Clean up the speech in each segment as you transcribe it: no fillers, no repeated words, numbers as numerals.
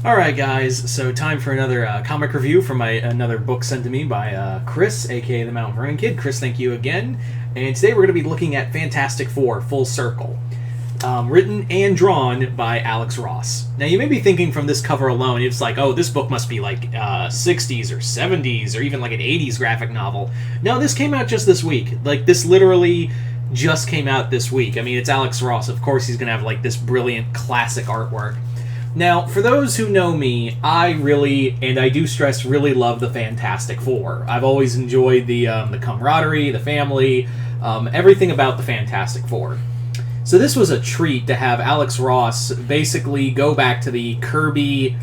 Alright, guys, so time for another comic review from another book sent to me by Chris, aka the Mount Vernon Kid. Chris, thank you again. And today we're going to be looking at Fantastic Four Full Circle, written and drawn by Alex Ross. Now, you may be thinking from this cover alone, it's like, oh, this book must be like 60s or 70s or even like an 80s graphic novel. No, this came out just this week. Like, this literally just came out this week. I mean, it's Alex Ross. Of course he's going to have like this brilliant classic artwork. Now, for those who know me, I really, and I do stress, really love the Fantastic Four. I've always enjoyed the camaraderie, the family, everything about the Fantastic Four. So this was a treat to have Alex Ross basically go back to the Kirby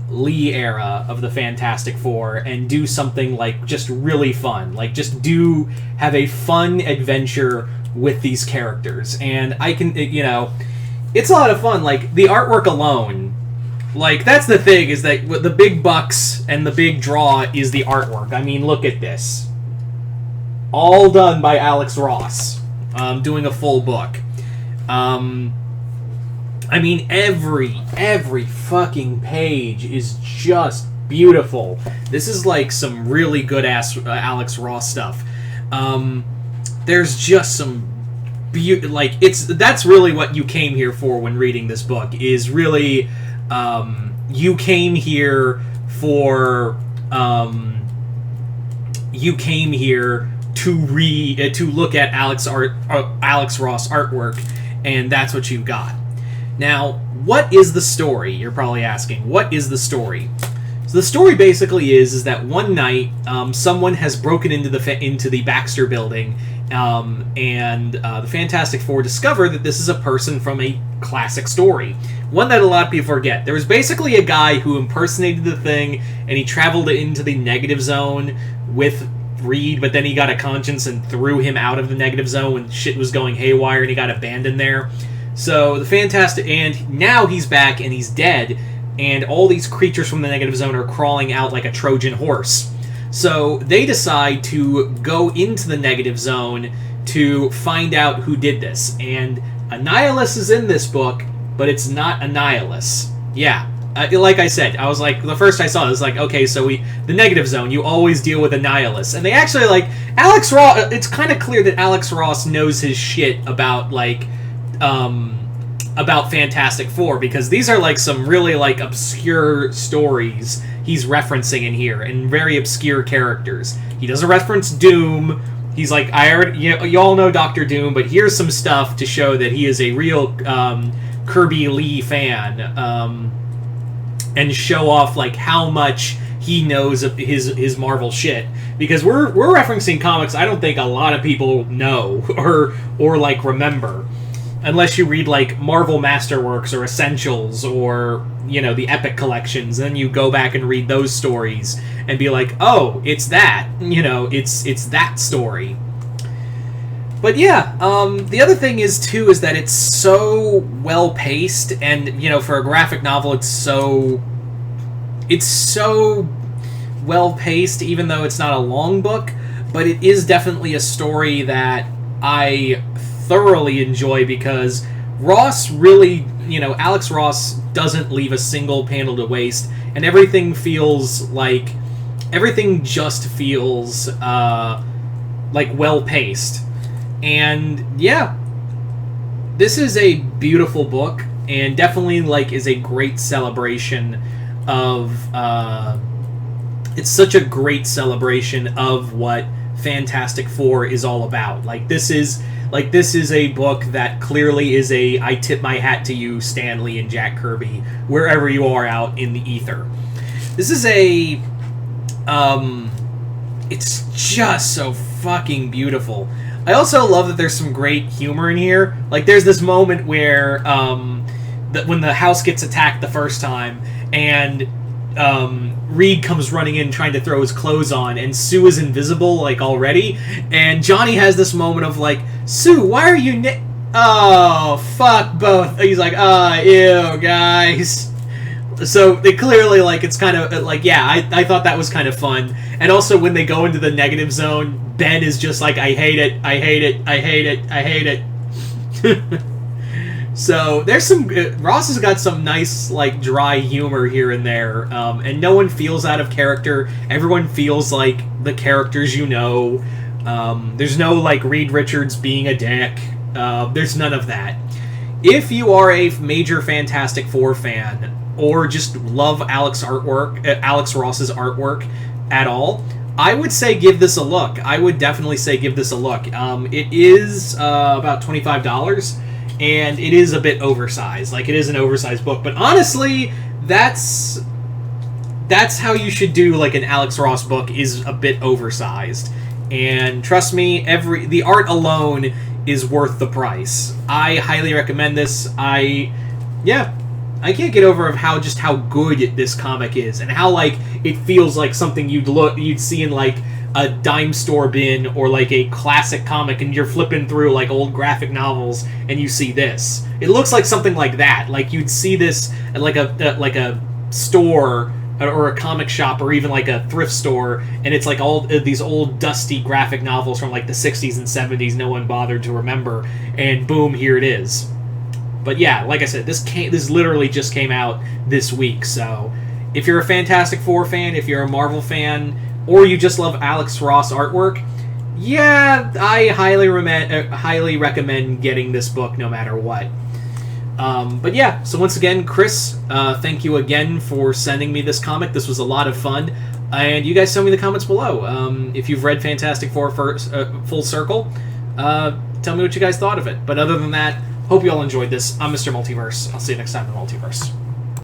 Lee era of the Fantastic Four and do something like just really fun. Like just have a fun adventure with these characters. And I can, it's a lot of fun. Like, the artwork alone, like, that's the thing, is that the big bucks and the big draw is the artwork. I mean, look at this. All done by Alex Ross, doing a full book. I mean, every fucking page is just beautiful. This is, like, some really good-ass Alex Ross stuff. There's just some... that's really what you came here for when reading this book, is really you came here to look at Alex Ross artwork, and that's what you got. Now, what is the story? You're probably asking, what is the story? So the story basically is that one night someone has broken into the Baxter Building. And the Fantastic Four discover that this is a person from a classic story. One that a lot of people forget. There was basically a guy who impersonated the Thing, and he traveled into the negative zone with Reed, but then he got a conscience and threw him out of the negative zone when shit was going haywire, and he got abandoned there. So the Fantastic... And now he's back, and he's dead, and all these creatures from the negative zone are crawling out like a Trojan horse. So they decide to go into the negative zone to find out who did this. And Annihilus is in this book, but it's not Annihilus. Yeah, like I said, I was like, the first I saw it, I was like, okay, so the negative zone, you always deal with Annihilus. And they actually, like, Alex Ross, it's kind of clear that Alex Ross knows his shit about, like, about Fantastic Four, because these are, like, some really, like, obscure stories he's referencing in here, and very obscure characters. He doesn't reference Doom. He's like, you all know Dr. Doom, but here's some stuff to show that he is a real Kirby Lee fan, and show off like how much he knows of his Marvel shit. Because we're referencing comics I don't think a lot of people know or like remember. Unless you read, like, Marvel Masterworks or Essentials or, the Epic collections, then you go back and read those stories and be like, oh, it's that. It's that story. But yeah, the other thing is that it's so well-paced, and, for a graphic novel, it's so well-paced, even though it's not a long book, but it is definitely a story that I thoroughly enjoy, because Ross really, Alex Ross doesn't leave a single panel to waste, and everything just feels like well-paced. And yeah, this is a beautiful book, and definitely is a great celebration of it's such a great celebration of what Fantastic Four is all about. This is a book that clearly is I tip my hat to you, Stan Lee and Jack Kirby, wherever you are out in the ether. This is it's just so fucking beautiful. I also love that there's some great humor in here. There's this moment where, when the house gets attacked the first time, and Reed comes running in trying to throw his clothes on, and Sue is invisible, already, and Johnny has this moment of, Sue, why are you oh, fuck both. He's like, ew, guys. So, they clearly, it's kind of, yeah, I thought that was kind of fun. And also, when they go into the negative zone, Ben is just like, I hate it, I hate it, I hate it, I hate it. So there's some Ross has got some nice like dry humor here and there, and no one feels out of character. Everyone feels like the characters you know. There's no like Reed Richards being a dick. There's none of that. If you are a major Fantastic Four fan or just love Alex Ross's artwork at all, I would say give this a look. I would definitely say give this a look. It is about $25, and it is a bit oversized. Like, it is an oversized book, but honestly, that's how you should do like an Alex Ross book, is a bit oversized. And trust me, the art alone is worth the price. I highly recommend this. I can't get over how good this comic is, and how like it feels like something you'd see in like a dime store bin or like a classic comic, and you're flipping through like old graphic novels and you see this. It looks like something like that. Like you'd see this at like a store or a comic shop or even like a thrift store, and it's like all these old dusty graphic novels from like the 60s and 70s no one bothered to remember, and boom, here it is. But yeah, like I said, this literally just came out this week, so if you're a Fantastic Four fan, if you're a Marvel fan, or you just love Alex Ross artwork, yeah, I highly recommend getting this book no matter what. But yeah, so once again, Chris, thank you again for sending me this comic. This was a lot of fun. And you guys tell me in the comments below. If you've read Fantastic Four Full Circle, tell me what you guys thought of it. But other than that, hope you all enjoyed this. I'm Mr. Multiverse. I'll see you next time in the Multiverse.